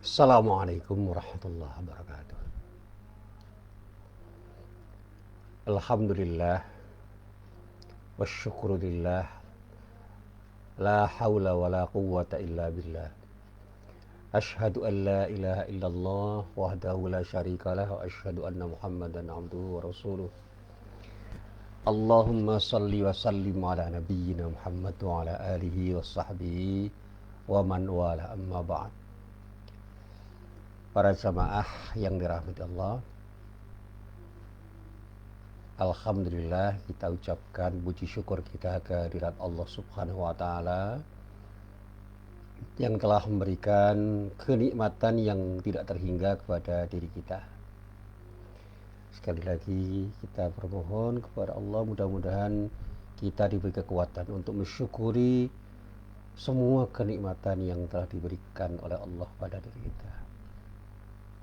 Assalamualaikum warahmatullahi wabarakatuh. Alhamdulillah wasyukurulillah la haula wa la quwwata illa billah. Ashhadu an la ilaha illallah wahdahu la syarikalah wa ashhadu anna Muhammadan abduhu wa rasuluh. Allahumma salli wa sallim ala nabiyyina Muhammad wa ala alihi wa sahbihi wa man wala amma ba'd. Para jamaah yang dirahmati Allah, alhamdulillah kita ucapkan puji syukur kita kehadirat Allah Subhanahu wa taala yang telah memberikan kenikmatan yang tidak terhingga kepada diri kita. Sekali lagi kita bermohon kepada Allah, mudah-mudahan kita diberi kekuatan untuk mensyukuri semua kenikmatan yang telah diberikan oleh Allah pada diri kita.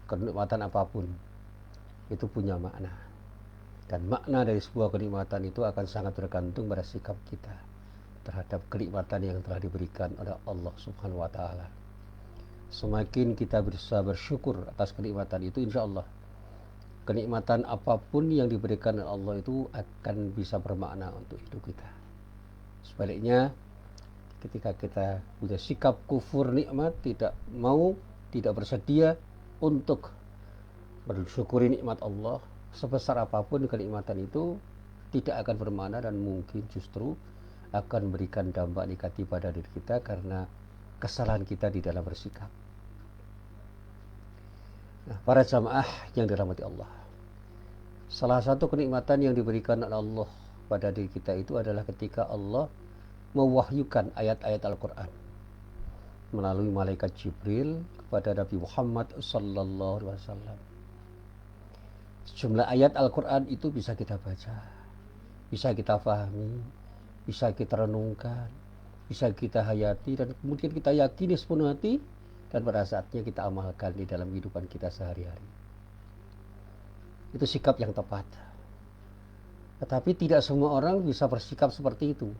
Kenikmatan apapun itu punya makna. Dan makna dari sebuah kenikmatan itu akan sangat bergantung pada sikap kita terhadap kenikmatan yang telah diberikan oleh Allah Subhanahu wa taala. Semakin kita bisa bersyukur atas kenikmatan itu, insya Allah kenikmatan apapun yang diberikan oleh Allah itu akan bisa bermakna untuk hidup kita. Sebaliknya, ketika kita punya sikap kufur nikmat, tidak bersedia untuk bersyukuri nikmat Allah, sebesar apapun kenikmatan itu tidak akan bermakna dan mungkin justru akan memberikan dampak negatif pada diri kita karena kesalahan kita di dalam bersikap. Nah, para jamaah yang dirahmati Allah, salah satu kenikmatan yang diberikan oleh Allah pada diri kita itu adalah ketika Allah mewahyukan ayat-ayat Al-Quran melalui malaikat Jibril kepada Nabi Muhammad sallallahu alaihi wasallam. Sejumlah ayat Al-Quran itu bisa kita baca, bisa kita pahami, bisa kita renungkan, bisa kita hayati, dan kemudian kita yakini sepenuh hati, dan pada saatnya kita amalkan di dalam kehidupan kita sehari-hari. Itu sikap yang tepat. Tetapi tidak semua orang bisa bersikap seperti itu.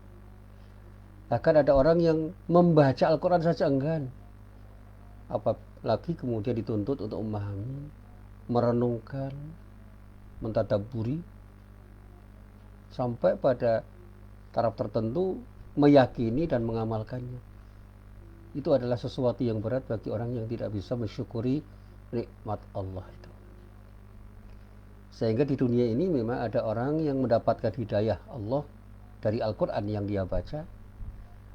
Bahkan ada orang yang membaca Al-Quran saja enggan, apalagi kemudian dituntut untuk memahami, merenungkan, mentadabburi, sampai pada taraf tertentu meyakini dan mengamalkannya. Itu adalah sesuatu yang berat bagi orang yang tidak bisa mensyukuri nikmat Allah itu. Sehingga di dunia ini memang ada orang yang mendapatkan hidayah Allah dari Al-Quran yang dia baca,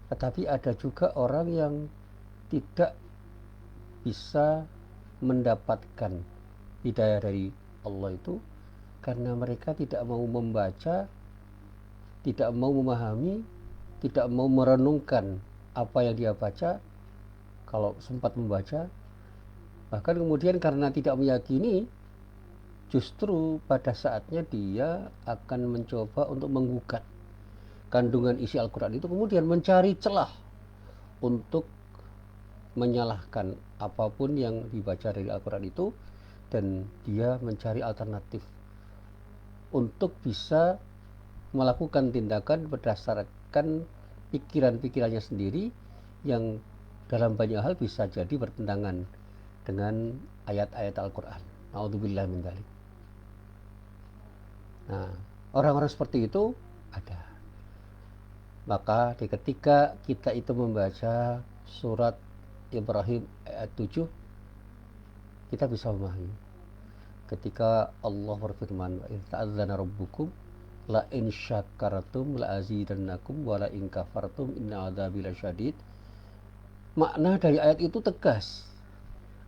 tetapi ada juga orang yang tidak bisa mendapatkan hidayah dari Allah itu karena mereka tidak mau membaca, tidak mau memahami, tidak mau merenungkan apa yang dia baca. Kalau sempat membaca, bahkan kemudian karena tidak meyakini, justru pada saatnya dia akan mencoba untuk menggugat kandungan isi Al-Quran itu, kemudian mencari celah untuk menyalahkan apapun yang dibaca dari Al-Quran itu, dan dia mencari alternatif untuk bisa melakukan tindakan berdasarkan pikiran-pikirannya sendiri yang dalam banyak hal bisa jadi bertentangan dengan ayat-ayat Al-Quran. Na'udzubillah min dzalik. Nah, orang-orang seperti itu ada. Maka ketika kita itu membaca surat Ibrahim ayat 7, kita bisa memahami ketika Allah berfirman, "Wa idz ta'adzana rabbukum la in syakartum la azidannakum wa la in kafartum inna adzabi lasyadid." Makna dari ayat itu tegas.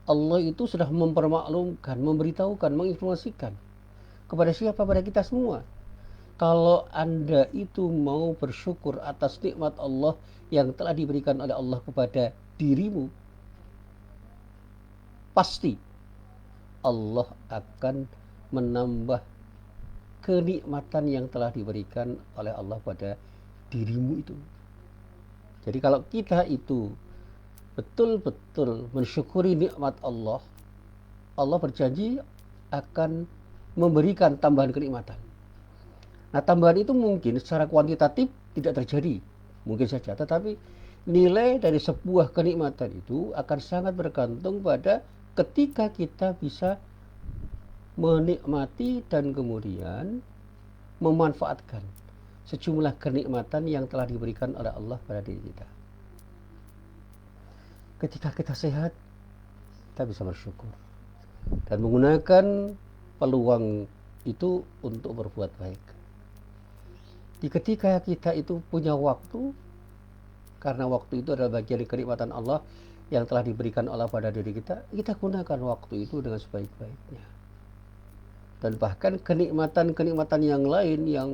Allah itu sudah mempermaklumkan, memberitahukan, menginformasikan kepada siapa? Pada kita semua. Kalau Anda itu mau bersyukur atas nikmat Allah yang telah diberikan oleh Allah kepada dirimu, pasti Allah akan menambah kenikmatan yang telah diberikan oleh Allah pada dirimu itu. Jadi kalau kita itu betul-betul mensyukuri nikmat Allah, Allah berjanji akan memberikan tambahan kenikmatan. Nah, tambahan itu mungkin secara kuantitatif tidak terjadi, mungkin saja, tetapi Nilai dari sebuah kenikmatan itu akan sangat bergantung pada ketika kita bisa menikmati dan kemudian memanfaatkan sejumlah kenikmatan yang telah diberikan oleh Allah pada diri kita. Ketika kita sehat, kita bisa bersyukur dan menggunakan peluang itu untuk berbuat baik. Di ketika kita itu punya waktu, karena waktu itu adalah bagian dari kenikmatan Allah yang telah diberikan Allah pada diri kita, kita gunakan waktu itu dengan sebaik-baiknya. Dan bahkan kenikmatan-kenikmatan yang lain yang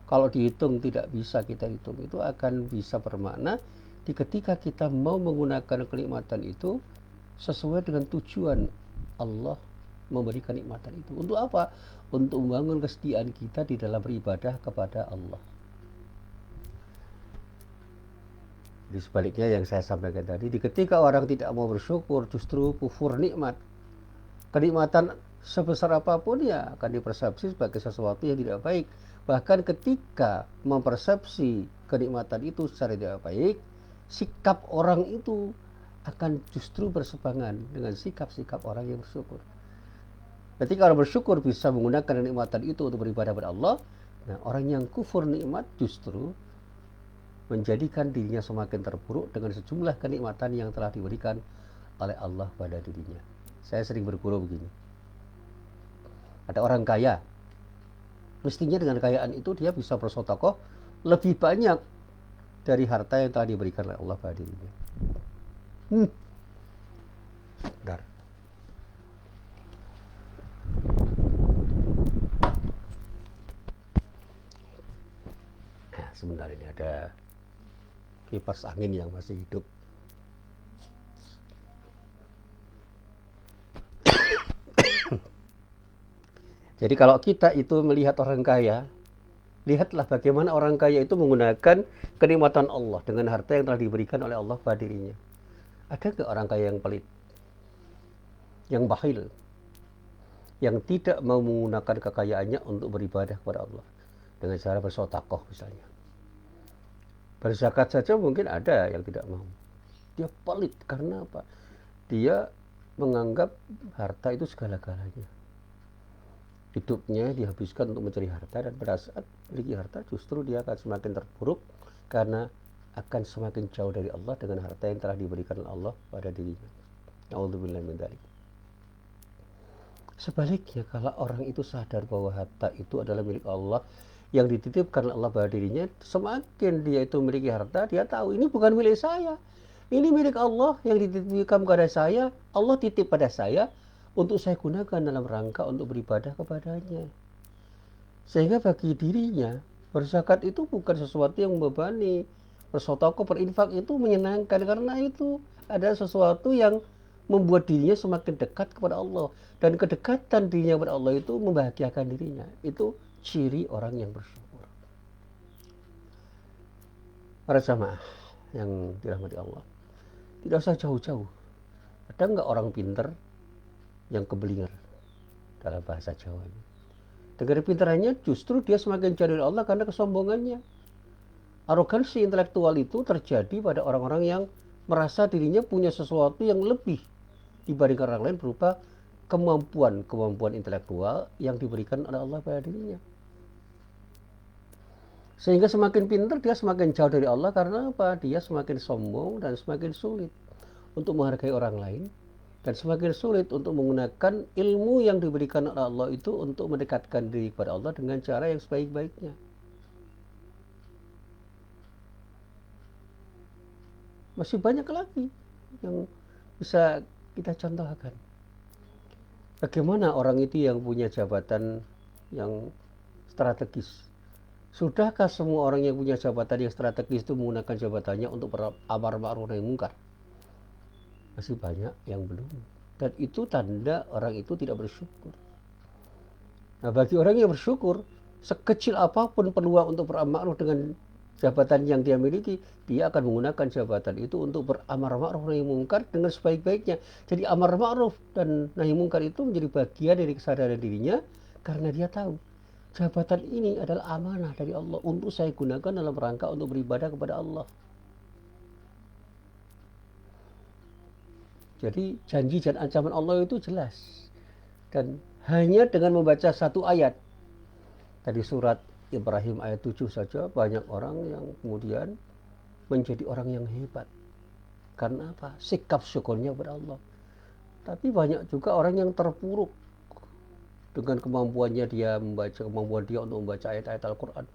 kalau dihitung tidak bisa kita hitung, itu akan bisa bermakna di ketika kita mau menggunakan kenikmatan itu sesuai dengan tujuan Allah memberi kenikmatan itu. Untuk apa? Untuk membangun kesetiaan kita di dalam beribadah kepada Allah. Di sebaliknya yang saya sampaikan tadi, di ketika orang tidak mau bersyukur, justru kufur nikmat. Kenikmatan sebesar apapun ya akan dipersepsi sebagai sesuatu yang tidak baik. Bahkan ketika mempersepsi kenikmatan itu secara tidak baik, sikap orang itu akan justru bersebangan dengan sikap-sikap orang yang bersyukur. Ketika orang bersyukur bisa menggunakan kenikmatan itu untuk beribadah kepada Allah, nah orang yang kufur nikmat justru menjadikan dirinya semakin terpuruk dengan sejumlah kenikmatan yang telah diberikan oleh Allah pada dirinya. Saya sering berguru begini. Ada orang kaya, mestinya dengan kekayaan itu dia bisa bersedekah lebih banyak dari harta yang telah diberikan oleh Allah pada dirinya. Bentar. Nah, sebentar, ini ada kipas angin yang masih hidup. Jadi kalau kita itu melihat orang kaya, lihatlah bagaimana orang kaya itu menggunakan kenikmatan Allah dengan harta yang telah diberikan oleh Allah pada dirinya. Ada nggak orang kaya yang pelit, yang bakhil, yang tidak mau menggunakan kekayaannya untuk beribadah kepada Allah dengan cara bersedekah misalnya? Berzakat saja mungkin ada yang tidak mau. Dia pelit karena apa? Dia menganggap harta itu segala-galanya. Hidupnya dihabiskan untuk mencari harta, dan pada saat memiliki harta justru dia akan semakin terpuruk karena akan semakin jauh dari Allah dengan harta yang telah diberikan oleh Allah pada dirinya. Na'udzubillah min dzalik. Sebaliknya, kalau orang itu sadar bahwa harta itu adalah milik Allah yang dititipkan oleh Allah pada dirinya, semakin dia itu memiliki harta, dia tahu ini bukan milik saya, ini milik Allah yang dititipkan kepada saya. Allah titip pada saya untuk saya gunakan dalam rangka untuk beribadah kepadanya. Sehingga bagi dirinya, berzakat itu bukan sesuatu yang membebani. Bersedekah, berinfak itu menyenangkan karena itu adalah sesuatu yang membuat dirinya semakin dekat kepada Allah. Dan kedekatan dirinya kepada Allah itu membahagiakan dirinya. Itu ciri orang yang bersyukur. Para jamaah yang dirahmati Allah, tidak usah jauh-jauh. Ada nggak orang pinter yang keblinger dalam bahasa Jawa ini? Dengan pintarannya justru dia semakin jauh dari Allah karena kesombongannya. Arogansi intelektual itu terjadi pada orang-orang yang merasa dirinya punya sesuatu yang lebih dibanding orang lain berupa kemampuan intelektual yang diberikan oleh Allah pada dirinya. Sehingga semakin pintar dia semakin jauh dari Allah karena apa? Dia semakin sombong dan semakin sulit untuk menghargai orang lain, dan semakin sulit untuk menggunakan ilmu yang diberikan oleh Allah itu untuk mendekatkan diri kepada Allah dengan cara yang sebaik-baiknya. Masih banyak lagi yang bisa kita contohkan. Bagaimana orang itu yang punya jabatan yang strategis? Sudahkah semua orang yang punya jabatan yang strategis itu menggunakan jabatannya untuk beramar ma'ruf nahi munkar? Masih banyak yang belum. Dan itu tanda orang itu tidak bersyukur. Nah, bagi orang yang bersyukur, sekecil apapun peluang untuk beramar ma'ruf dengan jabatan yang dia miliki, dia akan menggunakan jabatan itu untuk beramar ma'ruf nahi munkar dengan sebaik-baiknya. Jadi amar ma'ruf dan nahi munkar itu menjadi bagian dari kesadaran dirinya karena dia tahu jabatan ini adalah amanah dari Allah untuk saya gunakan dalam rangka untuk beribadah kepada Allah. Jadi janji dan ancaman Allah itu jelas. Dan hanya dengan membaca satu ayat dari surat Ibrahim ayat 7 saja banyak orang yang kemudian menjadi orang yang hebat. Karena apa? Sikap syukurnya kepada Allah. Tapi banyak juga orang yang terpuruk dengan kemampuannya dia membaca, kemampuan dia untuk membaca ayat-ayat Al-Quran.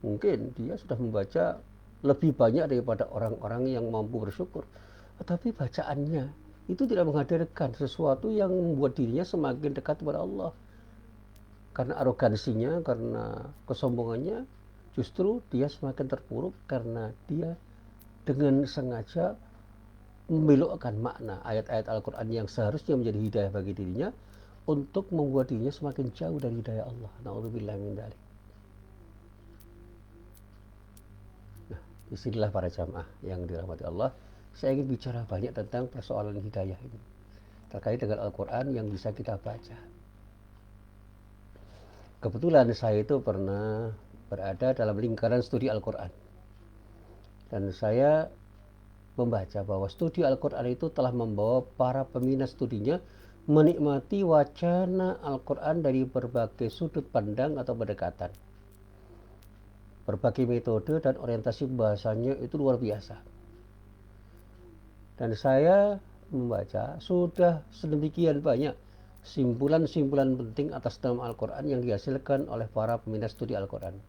Mungkin dia sudah membaca lebih banyak daripada orang-orang yang mampu bersyukur. Tetapi bacaannya itu tidak menghadirkan sesuatu yang membuat dirinya semakin dekat kepada Allah. Karena arogansinya, karena kesombongannya, justru dia semakin terpuruk karena dia dengan sengaja membelokkan makna ayat-ayat Al-Quran yang seharusnya menjadi hidayah bagi dirinya untuk membuat dirinya semakin jauh dari hidayah Allah. Na'udzubillah min dzalik. Nah, disinilah para jamaah yang dirahmati Allah, saya ingin bicara banyak tentang persoalan hidayah ini terkait dengan Al-Quran yang bisa kita baca. Kebetulan saya itu pernah berada dalam lingkaran studi Al-Quran, dan saya membaca bahwa studi Al-Quran itu telah membawa para peminat studinya menikmati wacana Al-Quran dari berbagai sudut pandang atau pendekatan. Berbagai metode dan orientasi bahasanya itu luar biasa. Dan saya membaca sudah sedemikian banyak simpulan-simpulan penting atas nama Al-Quran yang dihasilkan oleh para peminat studi Al-Quran.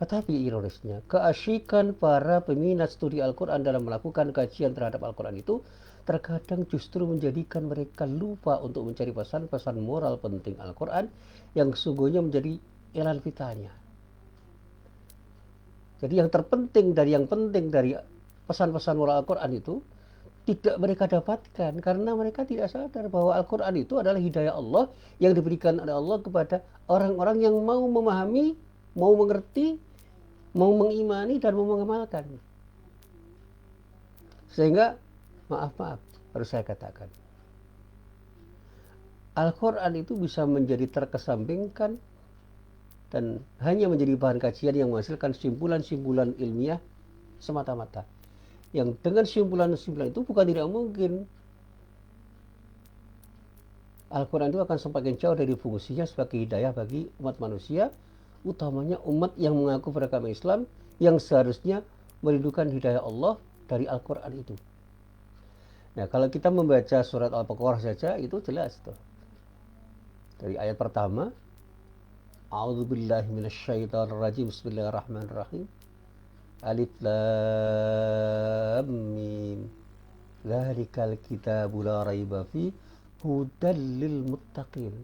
Tetapi ironisnya, keasyikan para peminat studi Al-Quran dalam melakukan kajian terhadap Al-Quran itu terkadang justru menjadikan mereka lupa untuk mencari pesan-pesan moral penting Al-Quran yang sesungguhnya menjadi elan vitanya. Jadi yang terpenting dari yang penting dari pesan-pesan moral Al-Quran itu tidak mereka dapatkan karena mereka tidak sadar bahwa Al-Quran itu adalah hidayah Allah yang diberikan oleh Allah kepada orang-orang yang mau memahami, mau mengerti, mau mengimani dan mau mengamalkan. Sehingga maaf harus saya katakan, Al-Quran itu bisa menjadi terkesampingkan dan hanya menjadi bahan kajian yang menghasilkan simpulan-simpulan ilmiah semata-mata. Yang dengan simpulan-simpulan itu bukan tidak mungkin Al-Quran itu akan semakin jauh dari fungsinya sebagai hidayah bagi umat manusia, utamanya umat yang mengaku beragama Islam yang seharusnya merindukan hidayah Allah dari Al-Quran itu. Nah, kalau kita membaca surat Al-Baqarah saja itu jelas tuh. Dari ayat pertama, A'udzubillahi minasyaitonirrajim, Bismillahirrahmanirrahim. Alif Lam Mim. Dzalikal kitabu la raiba fi hudal lil muttaqin.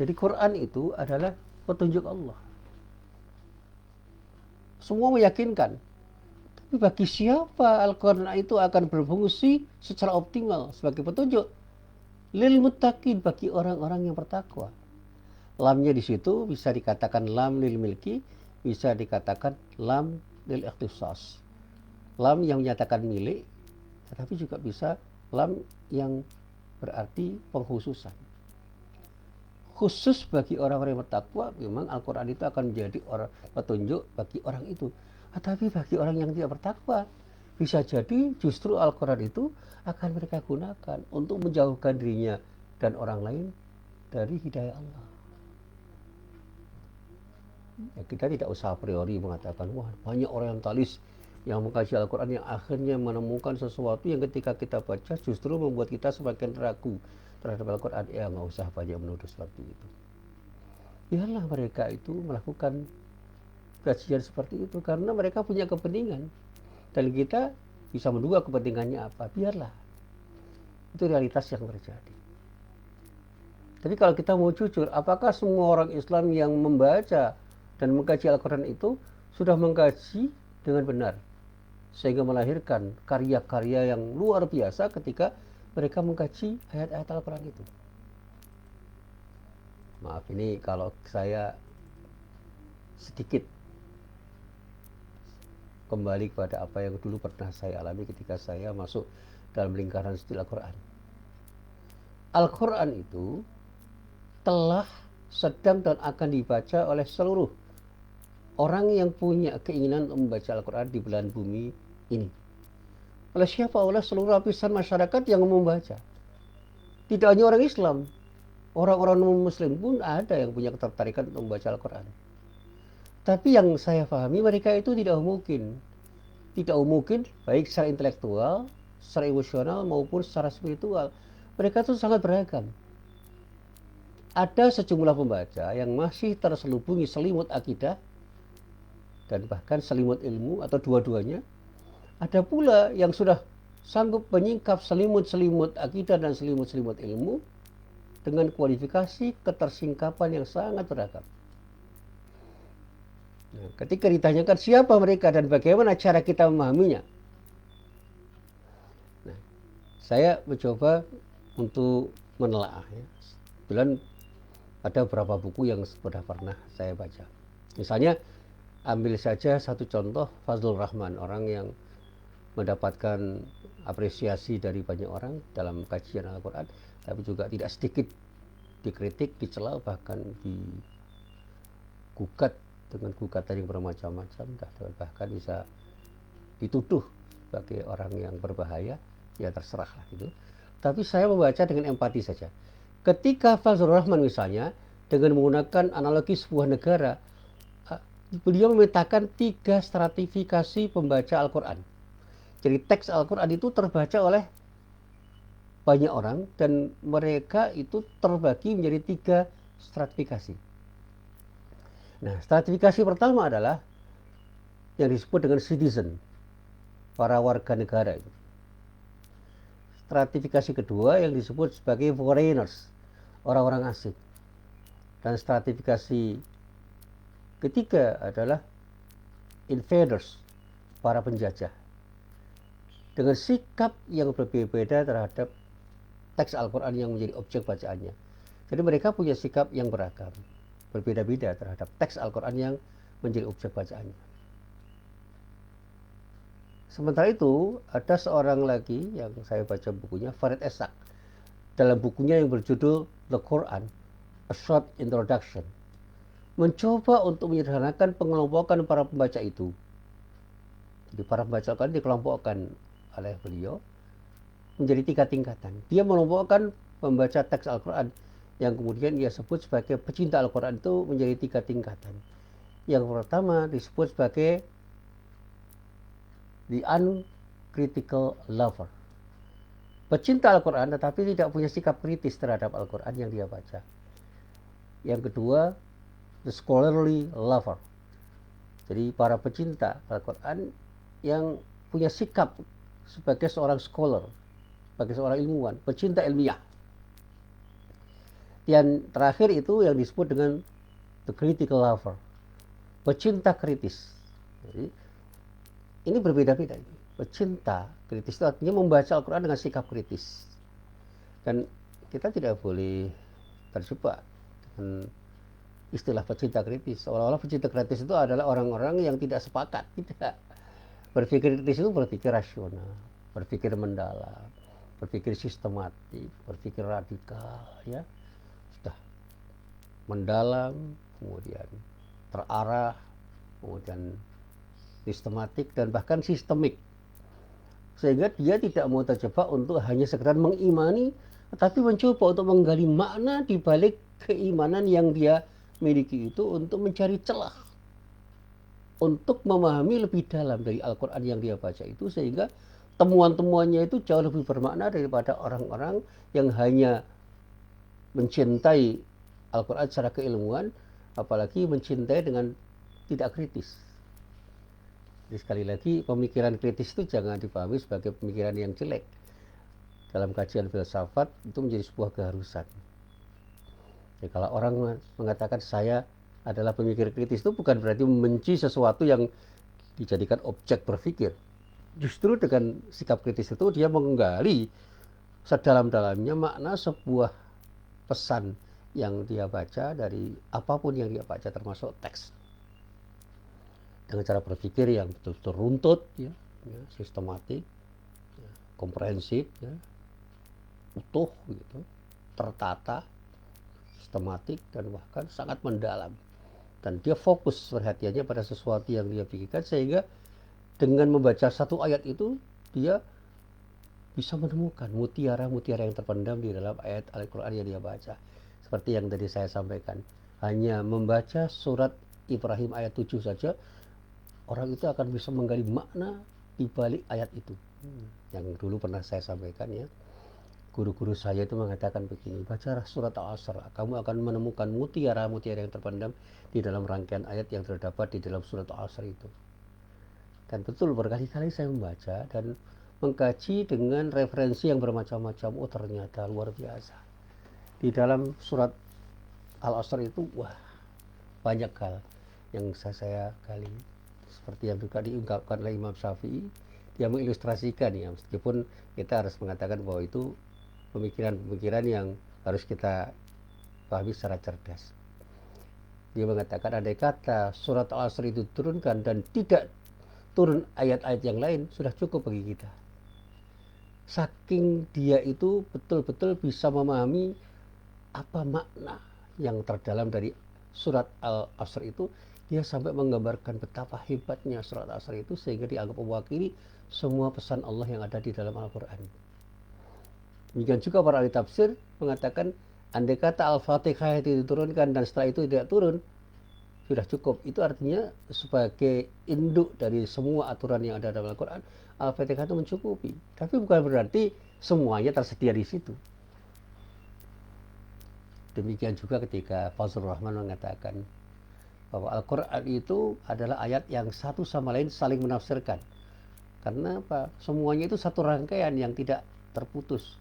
Jadi Quran itu adalah petunjuk Allah. Semua meyakinkan. Tapi bagi siapa Al-Quran itu akan berfungsi secara optimal sebagai petunjuk? Lil muttaqin, bagi orang-orang yang bertakwa. Lamnya di situ bisa dikatakan lam lil milki, bisa dikatakan lam lil ikhtisas. Lam yang menyatakan milik, tetapi juga bisa lam yang berarti pengkhususan. Khusus bagi orang-orang yang bertakwa, memang Al-Quran itu akan menjadi petunjuk bagi orang itu. Tetapi bagi orang yang tidak bertakwa, bisa jadi justru Al-Quran itu akan mereka gunakan untuk menjauhkan dirinya dan orang lain dari hidayah Allah. Ya, kita tidak usah a priori mengatakan, wah banyak orientalis yang mengkaji Al-Quran yang akhirnya menemukan sesuatu yang ketika kita baca justru membuat kita semakin ragu terhadap Al-Quran. Ya nggak usah banyak menuduh seperti itu. Biarlah mereka itu melakukan kajian seperti itu karena mereka punya kepentingan dan kita bisa menduga kepentingannya apa. Biarlah, itu realitas yang terjadi. Tapi kalau kita mau jujur, apakah semua orang Islam yang membaca dan mengkaji Al-Quran itu sudah mengkaji dengan benar sehingga melahirkan karya-karya yang luar biasa ketika mereka mengkaji ayat-ayat Al-Quran itu? Maaf, ini kalau saya sedikit kembali kepada apa yang dulu pernah saya alami ketika saya masuk dalam lingkaran studi Al-Quran. Al-Quran itu telah, sedang dan akan dibaca oleh seluruh orang yang punya keinginan untuk membaca Al-Quran di belahan bumi ini. Oleh siapa? Oleh seluruh lapisan masyarakat yang membaca. Tidak hanya orang Islam, orang-orang non-Muslim pun ada yang punya ketertarikan untuk membaca Al-Quran. Tapi yang saya pahami mereka itu tidak mungkin baik secara intelektual, secara emosional maupun secara spiritual. Mereka itu sangat beragam. Ada sejumlah pembaca yang masih terselubungi selimut akidah dan bahkan selimut ilmu atau dua-duanya. Ada pula yang sudah sanggup menyingkap selimut-selimut akidah dan selimut-selimut ilmu dengan kualifikasi ketersingkapan yang sangat beragam. Nah, ketika ditanyakan siapa mereka dan bagaimana cara kita memahaminya, nah, saya mencoba untuk menelaah. Ya. Kebetulan ada beberapa buku yang sudah pernah saya baca. Misalnya, ambil saja satu contoh Fazlur Rahman, orang yang mendapatkan apresiasi dari banyak orang dalam kajian Al-Quran, tapi juga tidak sedikit dikritik, dicela, bahkan digugat dengan gugatan yang bermacam-macam, bahkan bisa dituduh sebagai orang yang berbahaya, ya terserah lah gitu. Tapi saya membaca dengan empati saja. Ketika Fazlur Rahman misalnya dengan menggunakan analogi sebuah negara, beliau memetakan 3 stratifikasi pembaca Al-Quran. Jadi teks Al-Quran itu terbaca oleh banyak orang dan mereka itu terbagi menjadi 3 stratifikasi. Nah, stratifikasi pertama adalah yang disebut dengan citizen, para warga negara itu. Stratifikasi kedua yang disebut sebagai foreigners, orang-orang asing. Dan stratifikasi ketiga adalah invaders, para penjajah. Dengan sikap yang berbeda terhadap teks Al-Quran yang menjadi objek bacaannya. Jadi mereka punya sikap yang beragam, berbeda-beda terhadap teks Al-Quran yang menjadi objek bacaannya. Sementara itu, ada seorang lagi yang saya baca bukunya, Farid Esak. Dalam bukunya yang berjudul The Quran, A Short Introduction, mencoba untuk menyederhanakan pengelompokan para pembaca itu. Jadi para pembaca Al-Quran dikelompokkan oleh beliau menjadi 3 tingkatan. Dia mengelompokkan pembaca teks Al-Quran yang kemudian ia sebut sebagai pecinta Al-Quran itu menjadi 3 tingkatan. Yang pertama disebut sebagai the uncritical lover. Pecinta Al-Quran tetapi tidak punya sikap kritis terhadap Al-Quran yang dia baca. Yang kedua, the scholarly lover. Jadi para pecinta Al-Quran yang punya sikap sebagai seorang scholar, sebagai seorang ilmuwan, pecinta ilmiah. Dan terakhir itu yang disebut dengan the critical lover, pecinta kritis. Jadi, ini berbeda-beda. Pecinta kritis itu artinya membaca Al-Quran dengan sikap kritis. Dan kita tidak boleh terjebak dengan istilah pecinta kritis. Seolah-olah pecinta kritis itu adalah orang-orang yang tidak sepakat. Tidak. Berpikir kritis itu berpikir rasional, berpikir mendalam, berpikir sistematik, berpikir radikal, ya. Sudah mendalam, kemudian terarah, kemudian sistematik dan bahkan sistemik. Sehingga dia tidak mau terjebak untuk hanya sekedar mengimani, tetapi mencoba untuk menggali makna di balik keimanan yang dia miliki itu untuk mencari celah, untuk memahami lebih dalam dari Al-Quran yang dia baca itu, sehingga temuan-temuannya itu jauh lebih bermakna daripada orang-orang yang hanya mencintai Al-Quran secara keilmuan, apalagi mencintai dengan tidak kritis. Jadi sekali lagi, pemikiran kritis itu jangan dipahami sebagai pemikiran yang jelek. Dalam kajian filsafat itu menjadi sebuah keharusan. Jadi kalau orang mengatakan saya adalah pemikir kritis, itu bukan berarti membenci sesuatu yang dijadikan objek berpikir. Justru dengan sikap kritis itu dia menggali sedalam-dalamnya makna sebuah pesan yang dia baca dari apapun yang dia baca, termasuk teks. Dengan cara berpikir yang betul-betul runtut, ya, sistematik, ya, komprehensif, ya, utuh, gitu, tertata, sistematik, dan bahkan sangat mendalam. Dan dia fokus perhatiannya pada sesuatu yang dia pikirkan, sehingga dengan membaca satu ayat itu dia bisa menemukan mutiara-mutiara yang terpendam di dalam ayat Al-Quran yang dia baca. Seperti yang tadi saya sampaikan, hanya membaca surat Ibrahim ayat 7 saja, orang itu akan bisa menggali makna di balik ayat itu. Yang dulu pernah saya sampaikan ya, guru-guru saya itu mengatakan begini, bacalah surat Al-Asr, kamu akan menemukan mutiara-mutiara yang terpendam di dalam rangkaian ayat yang terdapat di dalam surat Al-Asr itu. Dan betul berkali-kali saya membaca dan mengkaji dengan referensi yang bermacam-macam. Oh ternyata luar biasa. Di dalam surat Al-Asr itu wah banyak hal yang saya gali. Seperti yang juga diungkapkan oleh Imam Syafi'i, dia mengilustrasikan ya, meskipun kita harus mengatakan bahwa itu pemikiran-pemikiran yang harus kita pahami secara cerdas. Dia mengatakan andai kata surat Al-Asr itu turunkan dan tidak turun ayat-ayat yang lain, sudah cukup bagi kita. Saking dia itu betul-betul bisa memahami apa makna yang terdalam dari surat Al-Asr itu, dia sampai menggambarkan betapa hebatnya surat Al-Asr itu sehingga dianggap mewakili semua pesan Allah yang ada di dalam Al-Quran. Demikian juga para ahli tafsir mengatakan andai kata Al-Fatihah itu diturunkan dan setelah itu tidak turun, sudah cukup. Itu artinya sebagai induk dari semua aturan yang ada dalam Al-Quran, Al-Fatihah itu mencukupi. Tapi bukan berarti semuanya tersedia di situ. Demikian juga ketika Fazlur Rahman mengatakan bahwa Al-Quran itu adalah ayat yang satu sama lain saling menafsirkan. Karena apa? Semuanya itu satu rangkaian yang tidak terputus.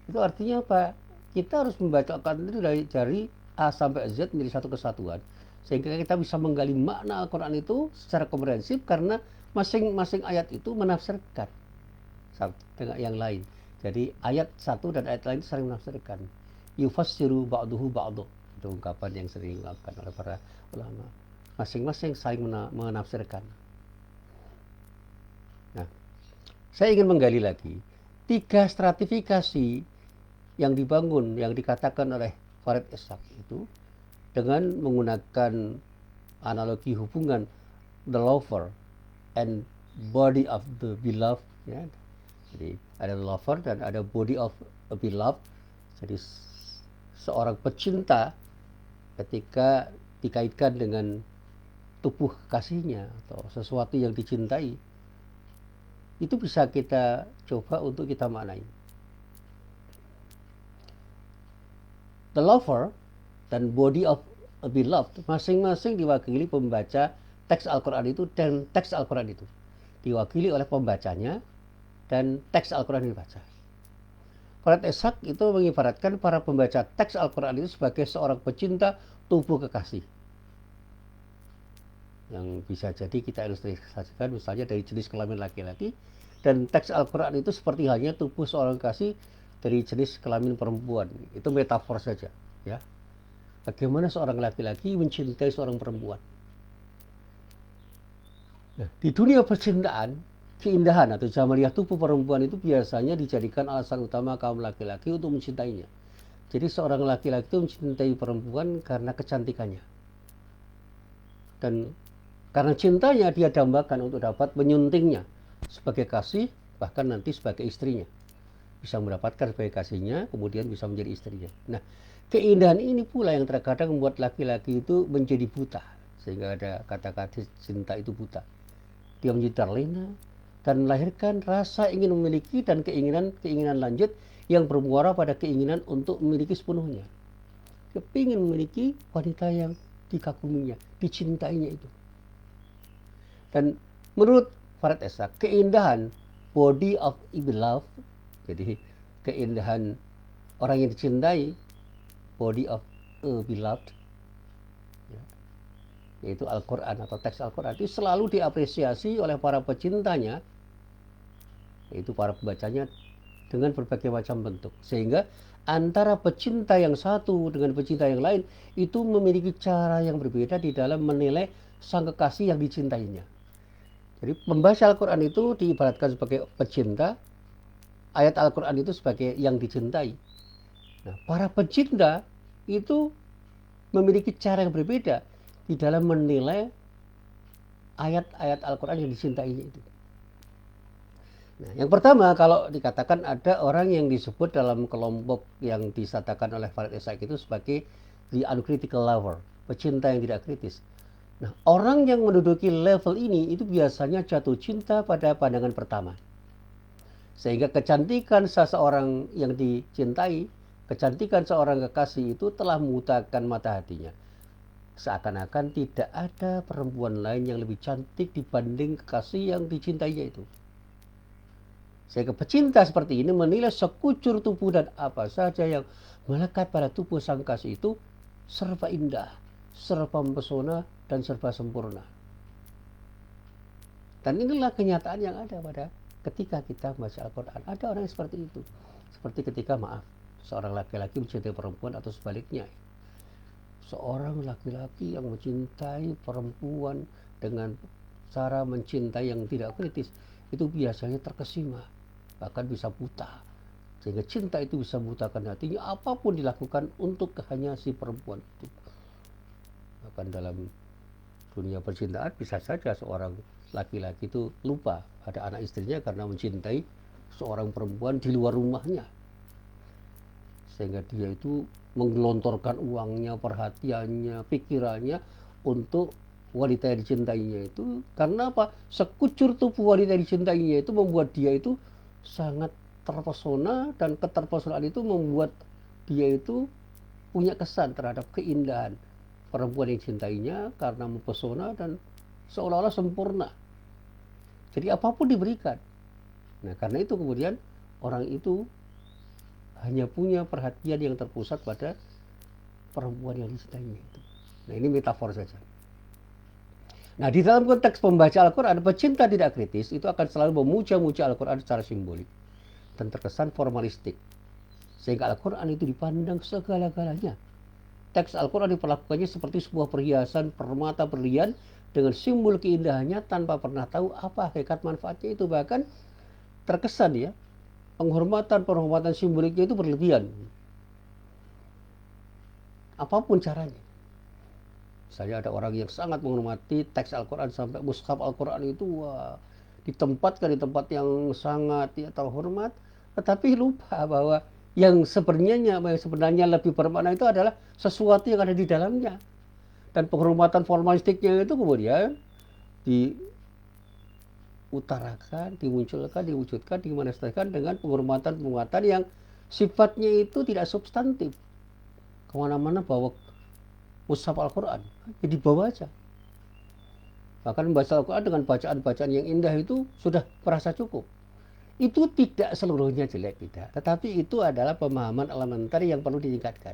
Itu artinya apa? Kita harus membaca Al-Quran itu dari A sampai Z menjadi satu kesatuan. Sehingga kita bisa menggali makna Al-Quran itu secara komprehensif karena masing-masing ayat itu menafsirkan dengan yang lain. Jadi ayat satu dan ayat lain itu saling menafsirkan. Yufassiru ba'duhu ba'du. Itu ungkapan yang sering dilakukan oleh para ulama. Masing-masing saling menafsirkan. Nah, saya ingin menggali lagi 3 stratifikasi yang dibangun, yang dikatakan oleh Farid Ishaq itu dengan menggunakan analogi hubungan the lover and body of the beloved ya. Jadi ada lover dan ada body of a beloved. Jadi seorang pecinta ketika dikaitkan dengan tubuh kasihnya atau sesuatu yang dicintai, itu bisa kita coba untuk kita maknai. The lover dan body of a beloved masing-masing diwakili pembaca teks Al-Quran itu, dan teks Al-Quran itu diwakili oleh pembacanya dan teks Al-Quran dibaca. Farid Ishaq itu mengibaratkan para pembaca teks Al-Quran itu sebagai seorang pecinta tubuh kekasih. Yang bisa jadi kita ilustrasikan misalnya dari jenis kelamin laki-laki, dan teks Al-Quran itu seperti halnya tubuh seorang kekasih dari jenis kelamin perempuan. Itu metafor saja ya. Bagaimana seorang laki-laki mencintai seorang perempuan. Nah, di dunia percintaan, keindahan atau jamaliah tubuh perempuan itu biasanya dijadikan alasan utama kaum laki-laki untuk mencintainya. Jadi seorang laki-laki itu mencintai perempuan karena kecantikannya. Dan karena cintanya dia dambakan untuk dapat menyuntingnya sebagai kasih, bahkan nanti sebagai istrinya. Bisa mendapatkan sebagai kasihnya, kemudian bisa menjadi istrinya. Nah, keindahan ini pula yang terkadang membuat laki-laki itu menjadi buta. Sehingga ada kata-kata cinta itu buta. Dia menjadi terlena dan melahirkan rasa ingin memiliki dan keinginan lanjut yang bermuara pada keinginan untuk memiliki sepenuhnya. Dia ingin memiliki wanita yang dikaguminya, dicintainya itu. Dan menurut Farid Ishaq, keindahan body of a beloved, jadi keindahan orang yang dicintai, body of a beloved, yaitu Al-Quran atau teks Al-Quran, itu selalu diapresiasi oleh para pecintanya, yaitu para pembacanya, dengan berbagai macam bentuk. Sehingga antara pecinta yang satu dengan pecinta yang lain itu memiliki cara yang berbeda di dalam menilai sang kekasih yang dicintainya. Jadi membaca Al-Quran itu diibaratkan sebagai pecinta, ayat Al-Quran itu sebagai yang dicintai. Nah, para pecinta itu memiliki cara yang berbeda di dalam menilai ayat-ayat Al-Quran yang dicintainya itu. Nah, yang pertama, kalau dikatakan ada orang yang disebut dalam kelompok yang disatakan oleh Farid Essayk itu sebagai the uncritical lover, pecinta yang tidak kritis. Nah, orang yang menduduki level ini itu biasanya jatuh cinta pada pandangan pertama. Sehingga kecantikan seseorang yang dicintai, kecantikan seorang kekasih itu telah membutakan mata hatinya. Seakan-akan tidak ada perempuan lain yang lebih cantik dibanding kekasih yang dicintainya itu. Sehingga pecinta seperti ini menilai sekucur tubuh dan apa saja yang melekat pada tubuh sang kasih itu serba indah, serba mempesona, dan serba sempurna. Dan inilah kenyataan yang ada pada ketika kita membaca Al-Quran. Ada orang yang seperti itu. Seperti ketika, maaf, seorang laki-laki mencintai perempuan atau sebaliknya. Seorang laki-laki yang mencintai perempuan dengan cara mencintai yang tidak kritis, itu biasanya terkesima, bahkan bisa buta. Sehingga cinta itu bisa membutakan hatinya, apapun dilakukan untuk hanya si perempuan itu. Bahkan dalam dunia percintaan bisa saja seorang laki-laki itu lupa ada anak istrinya karena mencintai seorang perempuan di luar rumahnya. Sehingga dia itu menggelontorkan uangnya, perhatiannya, pikirannya untuk wanita yang dicintainya itu. Karena apa? Sekucur tubuh wanita yang dicintainya itu membuat dia itu sangat terpesona, dan keterpesonaan itu membuat dia itu punya kesan terhadap keindahan perempuan yang dicintainya karena mempesona dan seolah-olah sempurna. Jadi apapun diberikan. Nah, karena itu kemudian orang itu hanya punya perhatian yang terpusat pada perempuan yang dicintainya itu. Nah, ini metafor saja. Nah, di dalam konteks pembaca Al-Quran, pecinta tidak kritis itu akan selalu memuja-muja Al-Quran secara simbolik dan terkesan formalistik. Sehingga Al-Quran itu dipandang segala-galanya. Teks Al-Quran diperlakukannya seperti sebuah perhiasan permata berlian dengan simbol keindahannya tanpa pernah tahu apa hakikat manfaatnya itu. Bahkan terkesan ya, penghormatan simboliknya itu berlebihan. Apapun caranya. Misalnya ada orang yang sangat menghormati teks Al-Quran sampai mushaf Al-Quran itu ditempatkan di tempat yang sangat terhormat, tetapi lupa bahwa yang sebenarnya lebih bermakna itu adalah sesuatu yang ada di dalamnya. Dan penghormatan formalistiknya itu kemudian diutarakan, dimunculkan, diwujudkan, dimanifestasikan dengan penghormatan yang sifatnya itu tidak substantif. Kemana-mana bawa mushaf Al-Quran, jadi bawa aja. Bahkan membaca Al-Quran dengan bacaan-bacaan yang indah itu sudah merasa cukup. Itu tidak seluruhnya jelek, tidak. Tetapi itu adalah pemahaman elementer yang perlu ditingkatkan.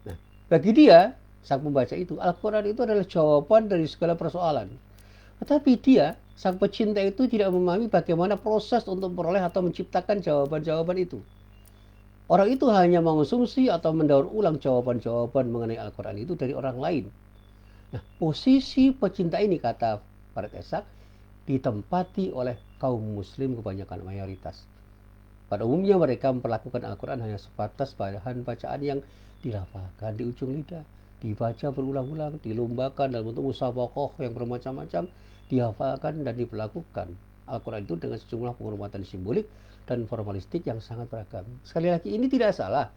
Nah, bagi dia, sang pembaca itu, Al-Quran itu adalah jawaban dari segala persoalan. Tetapi dia, sang pecinta itu tidak memahami bagaimana proses untuk memperoleh atau menciptakan jawaban-jawaban itu. Orang itu hanya mengonsumsi atau mendaur ulang jawaban-jawaban mengenai Al-Quran itu dari orang lain. Nah, posisi pecinta ini, kata Farid Essayk, ditempati oleh kaum muslim kebanyakan mayoritas. Pada umumnya mereka memperlakukan Al-Quran hanya sebatas bahan bacaan yang dilafalkan di ujung lidah, dibaca berulang-ulang, dilombakan dalam bentuk musabaqah yang bermacam-macam, dihafalkan dan diperlakukan Al-Quran itu dengan sejumlah penghormatan simbolik dan formalistik yang sangat beragam. Sekali lagi, ini tidak salah,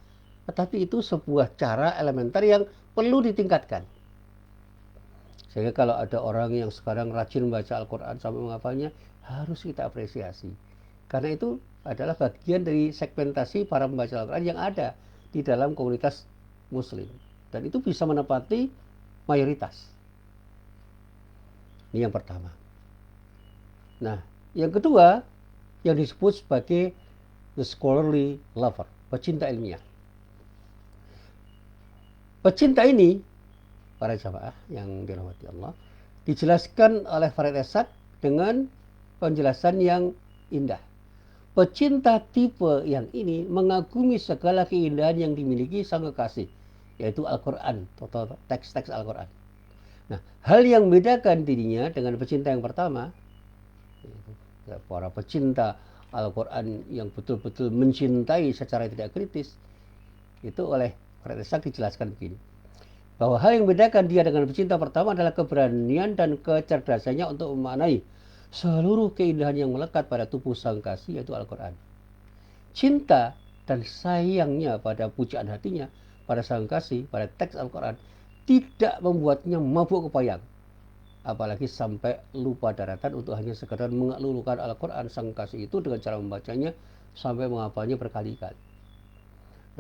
tetapi itu sebuah cara elementer yang perlu ditingkatkan. Sehingga kalau ada orang yang sekarang rajin membaca Al-Quran sampai menghafalnya, harus kita apresiasi. Karena itu adalah bagian dari segmentasi para pembaca Al-Quran yang ada di dalam komunitas muslim. Dan itu bisa menepati mayoritas. Ini yang pertama. Nah, yang kedua, yang disebut sebagai the scholarly lover, pecinta ilmiah. Pecinta ini, para jamaah yang dirahmati Allah, dijelaskan oleh Farid Essayk dengan penjelasan yang indah. Pecinta tipe yang ini mengagumi segala keindahan yang dimiliki sang kekasih, yaitu Al-Quran, atau teks-teks Al-Quran. Nah, hal yang membedakan dirinya dengan pecinta yang pertama, para pecinta Al-Quran yang betul-betul mencintai secara tidak kritis, itu oleh Farid Essayk dijelaskan begini, bahwa hal yang membedakan dia dengan pecinta pertama adalah keberanian dan kecerdasannya untuk memaknai seluruh keindahan yang melekat pada tubuh sang kasih yaitu Al-Quran. Cinta dan sayangnya pada pujaan hatinya pada sang kasih, pada teks Al-Quran tidak membuatnya mabuk kepayang, apalagi sampai lupa daratan untuk hanya sekedar mengelulukan Al-Quran sang kasih itu dengan cara membacanya sampai menghafalnya berkali-kali.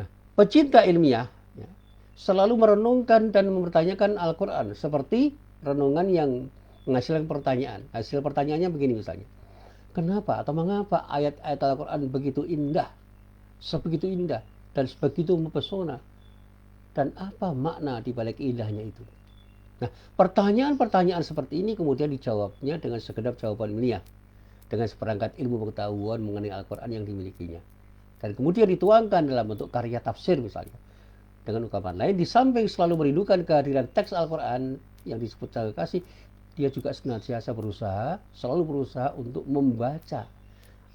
Nah, pecinta ilmiah ya, selalu merenungkan dan mempertanyakan Al-Quran seperti renungan yang menghasilkan pertanyaan. Hasil pertanyaannya begini misalnya, kenapa atau mengapa ayat-ayat Al-Quran begitu indah, sebegitu indah dan sebegitu mempesona, dan apa makna di balik indahnya itu? Nah, pertanyaan-pertanyaan seperti ini kemudian dijawabnya dengan segenap jawaban ilmiah, dengan seperangkat ilmu pengetahuan mengenai Al-Quran yang dimilikinya. Dan kemudian dituangkan dalam bentuk karya tafsir misalnya. Dengan ungkapan lain, di samping selalu merindukan kehadiran teks Al-Quran yang disebut sang kasih, dia juga senantiasa selalu berusaha untuk membaca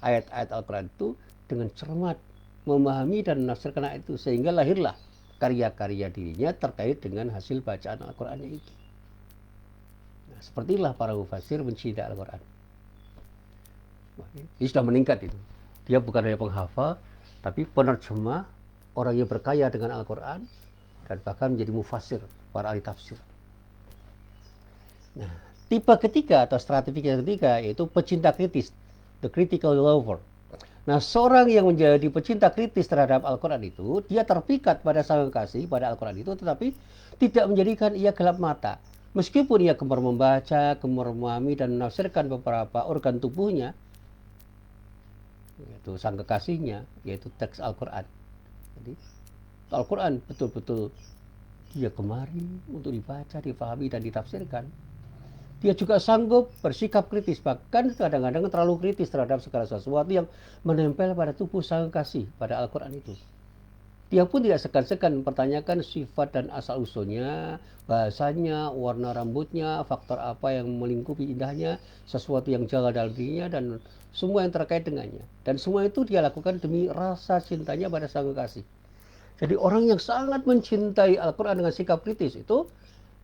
ayat-ayat Al-Quran itu dengan cermat, memahami dan menafsirkan ayat itu, sehingga lahirlah karya-karya dirinya terkait dengan hasil bacaan Al-Qurannya itu. Nah, sepertilah para mufassir mencintai Al-Quran. Ini sudah meningkat itu. Dia bukan hanya penghafal, tapi penerjemah, orang yang berkaya dengan Al-Quran, dan bahkan menjadi mufassir, para ahli tafsir. Nah, tipe ketiga atau strategi ketiga yaitu pecinta kritis, the critical lover. Nah, seorang yang menjadi pecinta kritis terhadap Al-Quran itu, dia terpikat pada sang kasih, pada Al-Quran itu, tetapi tidak menjadikan ia gelap mata. Meskipun ia gemar membaca, gemar memahami dan menafsirkan beberapa organ tubuhnya, yaitu sang kekasihnya, yaitu teks Al-Quran. Jadi, Al-Quran betul-betul dia gemari untuk dibaca, dipahami, dan ditafsirkan. Dia juga sanggup bersikap kritis, bahkan kadang-kadang terlalu kritis terhadap segala sesuatu yang menempel pada tubuh sang kasih, pada Al-Quran itu. Dia pun tidak segan-segan mempertanyakan sifat dan asal-usulnya, bahasanya, warna rambutnya, faktor apa yang melingkupi indahnya, sesuatu yang janggal dalam dirinya, dan semua yang terkait dengannya. Dan semua itu dia lakukan demi rasa cintanya pada sang kasih. Jadi orang yang sangat mencintai Al-Quran dengan sikap kritis itu,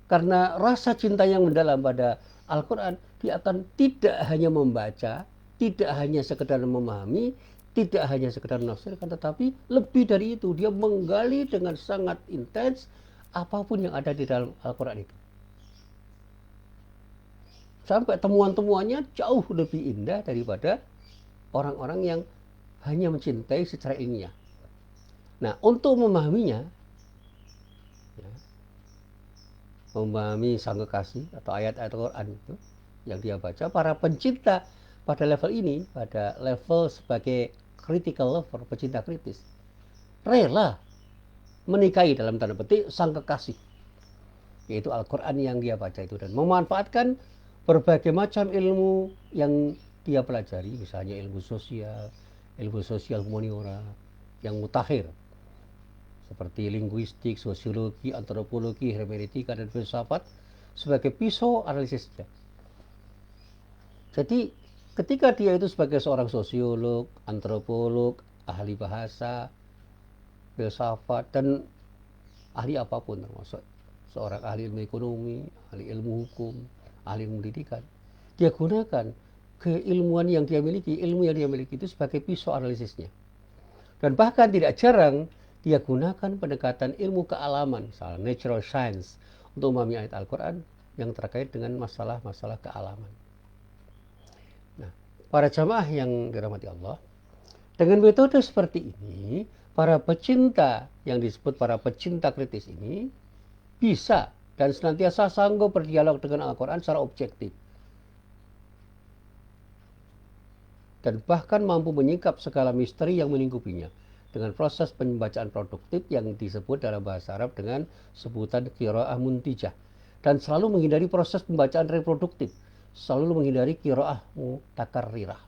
karena rasa cinta yang mendalam pada Al-Quran, dia akan tidak hanya membaca, tidak hanya sekedar memahami, tidak hanya sekedar menafsirkan, tetapi lebih dari itu, dia menggali dengan sangat intens apapun yang ada di dalam Al-Quran itu. Sampai temuan-temuannya jauh lebih indah daripada orang-orang yang hanya mencintai secara ilmiah. Nah, untuk memahaminya, ya, memahami sang kekasih atau ayat-ayat Al-Quran itu yang dia baca, para pencinta pada level ini, pada level sebagai critical lover, pecinta kritis, rela menikahi dalam tanda petik sang kekasih, yaitu Al-Quran yang dia baca itu, dan memanfaatkan berbagai macam ilmu yang dia pelajari, misalnya ilmu sosial humaniora yang mutakhir, seperti linguistik, sosiologi, antropologi, hermeneutika, dan filsafat sebagai pisau analisisnya. Jadi ketika dia itu sebagai seorang sosiolog, antropolog, ahli bahasa, filsafat, dan ahli apapun, termasuk seorang ahli ilmu ekonomi, ahli ilmu hukum, ahli ilmu pendidikan, dia gunakan keilmuan yang dia miliki, ilmu yang dia miliki itu sebagai pisau analisisnya. Dan bahkan tidak jarang dia gunakan pendekatan ilmu kealaman, misalnya natural science, untuk memahami ayat Al-Quran yang terkait dengan masalah-masalah kealaman. Nah, para jamaah yang dirahmati Allah, dengan metode seperti ini, para pecinta yang disebut para pecinta kritis ini bisa dan senantiasa sanggup berdialog dengan Al-Quran secara objektif, dan bahkan mampu menyingkap segala misteri yang melingkupinya dengan proses pembacaan produktif yang disebut dalam bahasa Arab dengan sebutan qiraah muntijah, dan selalu menghindari proses pembacaan reproduktif, selalu menghindari qiraah mutakarrirah.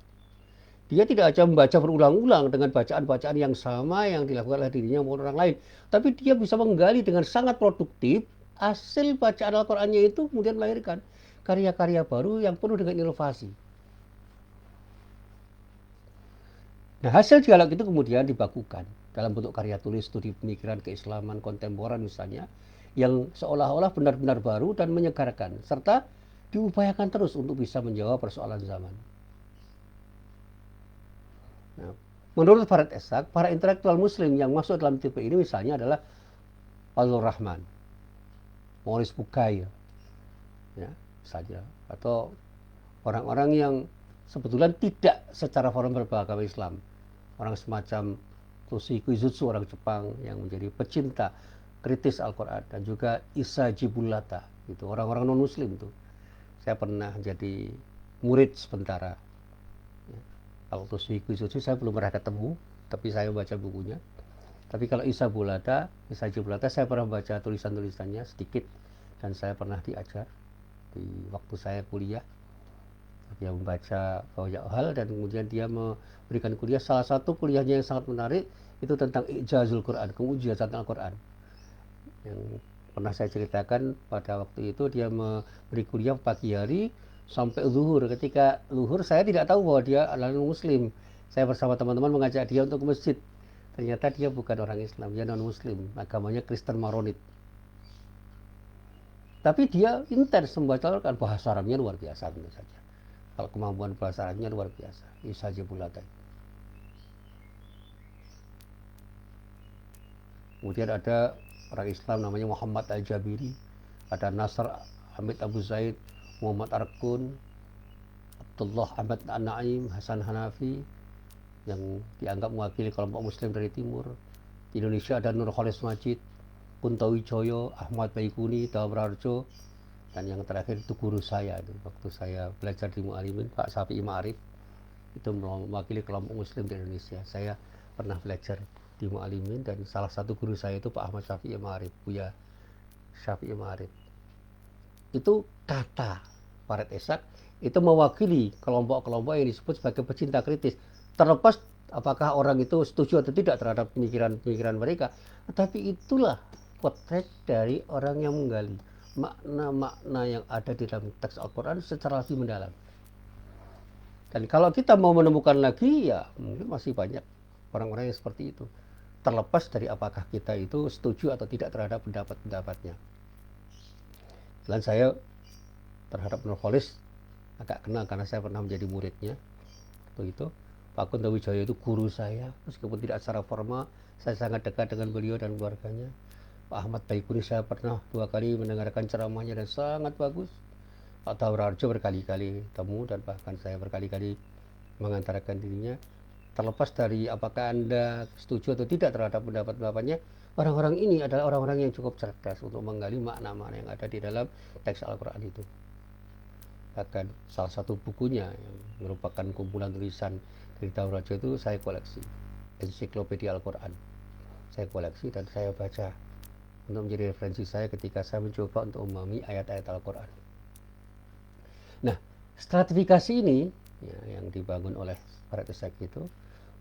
Dia tidak aja membaca berulang-ulang dengan bacaan-bacaan yang sama yang dilakukan oleh dirinya maupun orang lain, tapi dia bisa menggali dengan sangat produktif hasil bacaan Al-Qur'annya itu, kemudian melahirkan karya-karya baru yang penuh dengan inovasi. Nah, hasil dialog itu kemudian dibakukan dalam bentuk karya tulis studi pemikiran keislaman kontemporer misalnya, yang seolah-olah benar-benar baru dan menyegarkan, serta diupayakan terus untuk bisa menjawab persoalan zaman. Nah, menurut Farid Esak, para intelektual muslim yang masuk dalam tipe ini misalnya adalah Fazlur Rahman, Maurice Bucaille, ya, saja, atau orang-orang yang sebetulnya tidak secara formal beragama Islam. Orang semacam Toshiko Izutsu, orang Jepang yang menjadi pecinta kritis Al-Quran, dan juga Isa Jibulata, itu orang-orang non-muslim itu. Saya pernah jadi murid sementara. Ya. Kalau Toshiko Izutsu saya belum pernah ketemu, tapi saya baca bukunya. Tapi kalau Isa Jibulata saya pernah baca tulisan-tulisannya sedikit, dan saya pernah diajar di waktu saya kuliah. Dia membaca banyak hal dan kemudian dia memberikan kuliah. Salah satu kuliahnya yang sangat menarik itu tentang Ijazul Quran, kemu'jizatan Al-Quran, yang pernah saya ceritakan. Pada waktu itu dia memberi kuliah pagi hari sampai zuhur. Ketika zuhur saya tidak tahu bahwa dia adalah muslim. Saya bersama teman-teman mengajak dia untuk ke masjid. Ternyata dia bukan orang Islam, dia non muslim, agamanya Kristen Maronit. Tapi dia intens membaca Al-Quran, bahasa Arabnya luar biasa tentu saja. Kalau kemampuan bahasa Arabnya luar biasa. Isa Jibulata. Kemudian ada orang Islam namanya Muhammad Al-Jabiri, ada Nasr Hamid Abu Zaid, Muhammad Arkun, Abdullah Ahmad An-Naim, Hasan Hanafi, yang dianggap mewakili kelompok muslim dari timur. Di Indonesia ada Nur Khalis Majid, Kunto Wijoyo, Ahmad Baikuni, Dawarjo, dan yang terakhir itu guru saya itu, waktu saya belajar di Mu'alimin, Pak Syafi'i Ma'arif, itu mewakili kelompok muslim di Indonesia. Saya pernah belajar di Mu'alimin dan salah satu guru saya itu Pak Ahmad Syafi'i Ma'arif, Buya Syafi'i Ma'arif. Itu kata Farid Esak itu mewakili kelompok-kelompok yang disebut sebagai pecinta kritis. Terlepas apakah orang itu setuju atau tidak terhadap pemikiran-pemikiran mereka, tetapi itulah potret dari orang yang menggali makna-makna yang ada di dalam teks Al-Quran secara lebih mendalam. Dan kalau kita mau menemukan lagi, ya mungkin masih banyak orang-orang yang seperti itu. Terlepas dari apakah kita itu setuju atau tidak terhadap pendapat-pendapatnya. Dan saya terhadap Nur Khalis agak kenal karena saya pernah menjadi muridnya. Begitu. Pak Kunto Wijoyo itu guru saya, meskipun tidak secara formal, saya sangat dekat dengan beliau dan keluarganya. Pak Ahmad Baikuni saya pernah 2 kali mendengarkan ceramahnya dan sangat bagus. Pak Dawarjo berkali-kali temu dan bahkan saya berkali-kali mengantarkan dirinya. Terlepas dari apakah Anda setuju atau tidak terhadap pendapat-pendapatnya, orang-orang ini adalah orang-orang yang cukup cerdas untuk menggali makna-makna yang ada di dalam teks Al-Quran itu. Bahkan salah satu bukunya yang merupakan kumpulan tulisan dari Dawarjo itu saya koleksi, Ensiklopedia Al-Quran. Saya koleksi dan saya baca untuk menjadi referensi saya ketika saya mencoba untuk memahami ayat-ayat Al-Quran. Nah, stratifikasi ini ya, yang dibangun oleh Farid Esak itu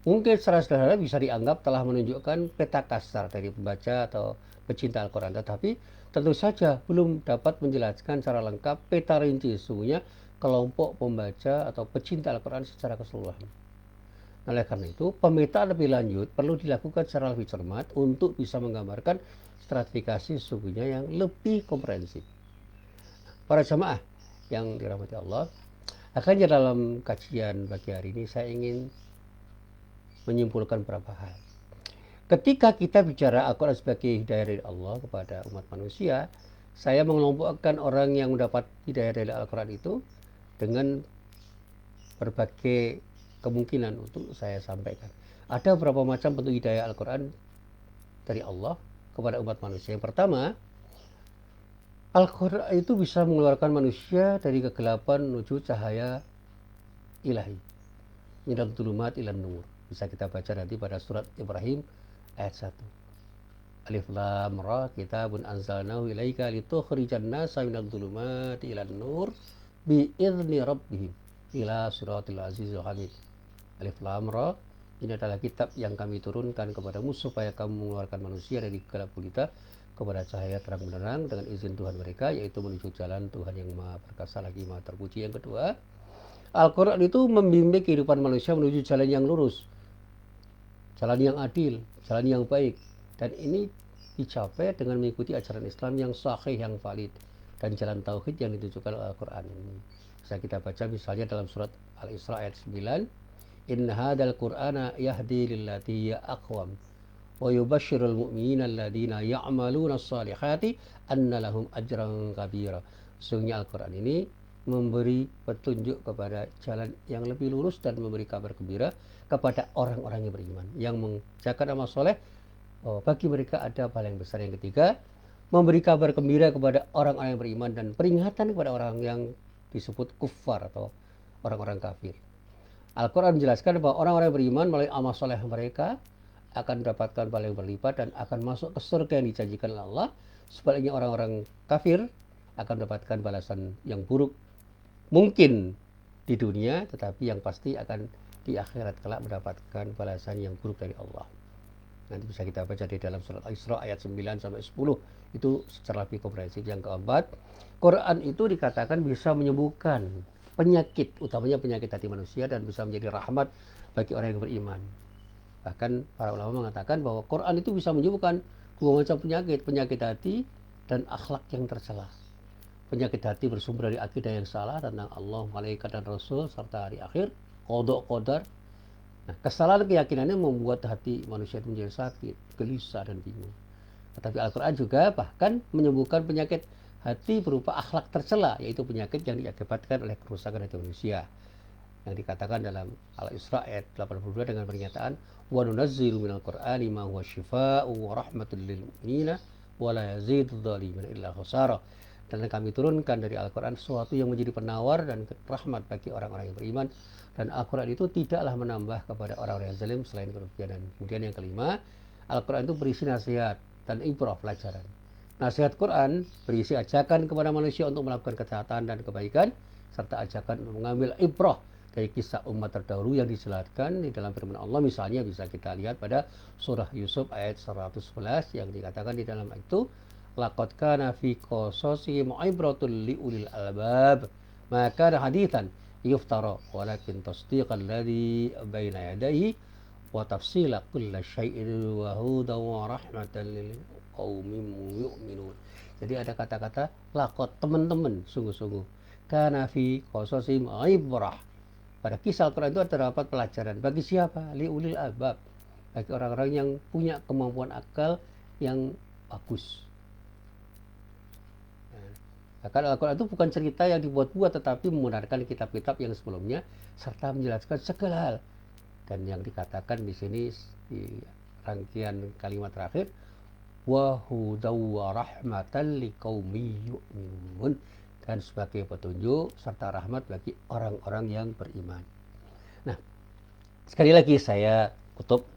mungkin secara sederhana bisa dianggap telah menunjukkan peta kasar dari pembaca atau pecinta Al-Quran, tetapi tentu saja belum dapat menjelaskan secara lengkap peta rinci sesungguhnya kelompok pembaca atau pecinta Al-Quran secara keseluruhan. Oleh karena itu, pemetaan lebih lanjut perlu dilakukan secara lebih cermat untuk bisa menggambarkan stratifikasi sesungguhnya yang lebih komprehensif. Para jamaah yang dirahmati Allah, akhirnya dalam kajian pagi hari ini saya ingin menyimpulkan beberapa hal. Ketika kita bicara Al-Quran sebagai hidayah dari Allah kepada umat manusia, saya mengelompokkan orang yang mendapat hidayah dari Al-Quran itu dengan berbagai kemungkinan untuk saya sampaikan. Ada beberapa macam bentuk hidayah Al-Quran dari Allah kepada umat manusia. Yang pertama, Al-Quran itu bisa mengeluarkan manusia dari kegelapan menuju cahaya ilahi. Minal dhulumat ilan nur. Bisa kita baca nanti pada surat Ibrahim ayat 1. Alif Lam Ra, kitabun anzalnahu ilaika litukhrijan nasa minal dhulumat ilan nur bi'izni rabbihim ila siratil azizil hamid. Alif Lam Ra, ini adalah kitab yang kami turunkan kepadamu supaya kamu mengeluarkan manusia dari gelap gulita kepada cahaya terang benderang dengan izin Tuhan mereka, yaitu menuju jalan Tuhan yang maha perkasa lagi maha terpuji. Yang kedua, Al-Quran itu membimbing kehidupan manusia menuju jalan yang lurus, jalan yang adil, jalan yang baik, dan ini dicapai dengan mengikuti ajaran Islam yang sahih, yang valid. dan jalan tauhid yang ditunjukkan oleh Al-Quran ini. Bisa kita baca misalnya dalam surat Al-Isra ayat 9, Inna hadal Qur'ana yahdi lillati ya aqwam wa yubashshirul mu'minina alladhina ya'maluna as-salihati anna lahum ajran kabira. Sesungguhnya Al-Quran ini memberi petunjuk kepada jalan yang lebih lurus dan memberi kabar gembira kepada orang-orang yang beriman, yang mengerjakan amal soleh. Bagi mereka ada pahala yang besar. Yang ketiga, memberi kabar gembira kepada orang-orang yang beriman dan peringatan kepada orang yang disebut kufar atau orang-orang kafir. Al-Quran menjelaskan bahwa orang-orang yang beriman melalui amal soleh mereka akan mendapatkan pahala yang berlipat dan akan masuk ke surga yang dijanjikan oleh Allah. Sebaliknya orang-orang kafir akan mendapatkan balasan yang buruk mungkin di dunia, tetapi yang pasti akan di akhirat kelak mendapatkan balasan yang buruk dari Allah. Nanti bisa kita baca di dalam surat Al-Isra ayat 9 sampai 10. Itu secara lebih komprehensif. Yang keempat, Quran itu dikatakan bisa menyembuhkan penyakit, utamanya penyakit hati manusia, dan bisa menjadi rahmat bagi orang yang beriman. Bahkan para ulama mengatakan bahwa Quran itu bisa menyembuhkan dua macam penyakit, penyakit hati dan akhlak yang tercela. Penyakit hati bersumber dari akidah yang salah tentang Allah, malaikat dan Rasul, serta hari akhir, qada qadar. Nah, kesalahan keyakinannya membuat hati manusia itu menjadi sakit, gelisah, dan bingung. Tetapi Al-Quran juga bahkan menyembuhkan penyakit hati berupa akhlak tercela, yaitu penyakit yang diakibatkan oleh kerusakan hati manusia. Yang dikatakan dalam Al-Isra ayat 82 dengan pernyataan, wa nunazzilu minal Qur'ani ma huwa shifaa'u wa rahmatul lil mu'minina wa la yazidudz zalimina illa khasara. Dan kami turunkan dari Al-Quran sesuatu yang menjadi penawar dan rahmat bagi orang-orang yang beriman. Dan Al-Quran itu tidaklah menambah kepada orang-orang yang zalim selain kerugian. Dan kemudian yang kelima, Al-Quran itu berisi nasihat dan ibrah pelajaran. Nasihat Quran berisi ajakan kepada manusia untuk melakukan ketaatan dan kebaikan, serta ajakan untuk mengambil ibrah dari kisah umat terdahulu yang dijelaskan di dalam firman Allah. Misalnya bisa kita lihat pada surah Yusuf ayat 111 yang dikatakan di dalam itu, laqad kana fi qasasihim ibratun liulil albab ma kana hadithan yuftara walakin tasdiqal ladzi baina yadayhi wa tafsila kulli syai'in wa hudan wa rahmatan lil qaumin yu'minun. Jadi ada kata-kata laqad, teman-teman, sungguh-sungguh, kana fi qasasihim ibrah. Pada kisah Al-Quran itu terdapat pelajaran bagi siapa? Liulil albab, bagi orang-orang yang punya kemampuan akal yang bagus. Karena Al-Quran itu bukan cerita yang dibuat-buat, tetapi membenarkan kitab-kitab yang sebelumnya serta menjelaskan segala hal. Dan yang dikatakan di sini di rangkaian kalimat terakhir, wa hudaw wa rahmatan liqaumin yu'minun, dan sebagai petunjuk serta rahmat bagi orang-orang yang beriman. Nah, sekali lagi saya kutub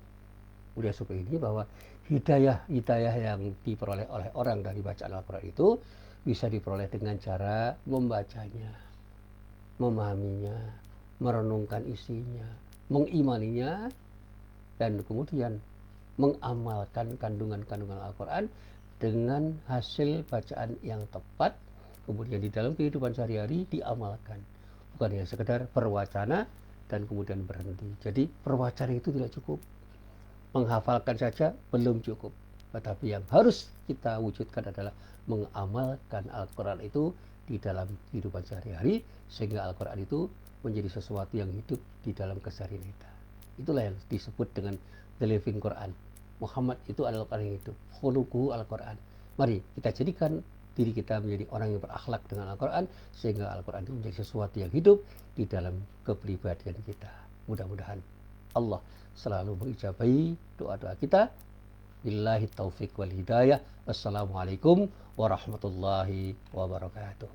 Budia Suku ini bahwa hidayah yang diperoleh oleh orang dari bacaan Al-Quran itu bisa diperoleh dengan cara membacanya, memahaminya, merenungkan isinya, mengimaninya, dan kemudian mengamalkan kandungan-kandungan Al-Quran dengan hasil bacaan yang tepat, kemudian di dalam kehidupan sehari-hari diamalkan. Bukan hanya sekedar berwacana dan kemudian berhenti. Jadi perwacana itu tidak cukup, menghafalkan saja belum cukup. Tetapi yang harus kita wujudkan adalah mengamalkan Al-Quran itu di dalam kehidupan sehari-hari, sehingga Al-Quran itu menjadi sesuatu yang hidup di dalam keseharian kita. Itulah yang disebut dengan the living Quran. Muhammad itu adalah orang yang hidup, khuluquhu Al-Quran. Mari kita jadikan diri kita menjadi orang yang berakhlak dengan Al-Quran, sehingga Al-Quran itu menjadi sesuatu yang hidup di dalam kepribadian kita. Mudah-mudahan Allah selalu mengijabahi doa-doa kita. Billahi taufiq wal hidayah. Wassalamualaikum warahmatullahi wabarakatuh.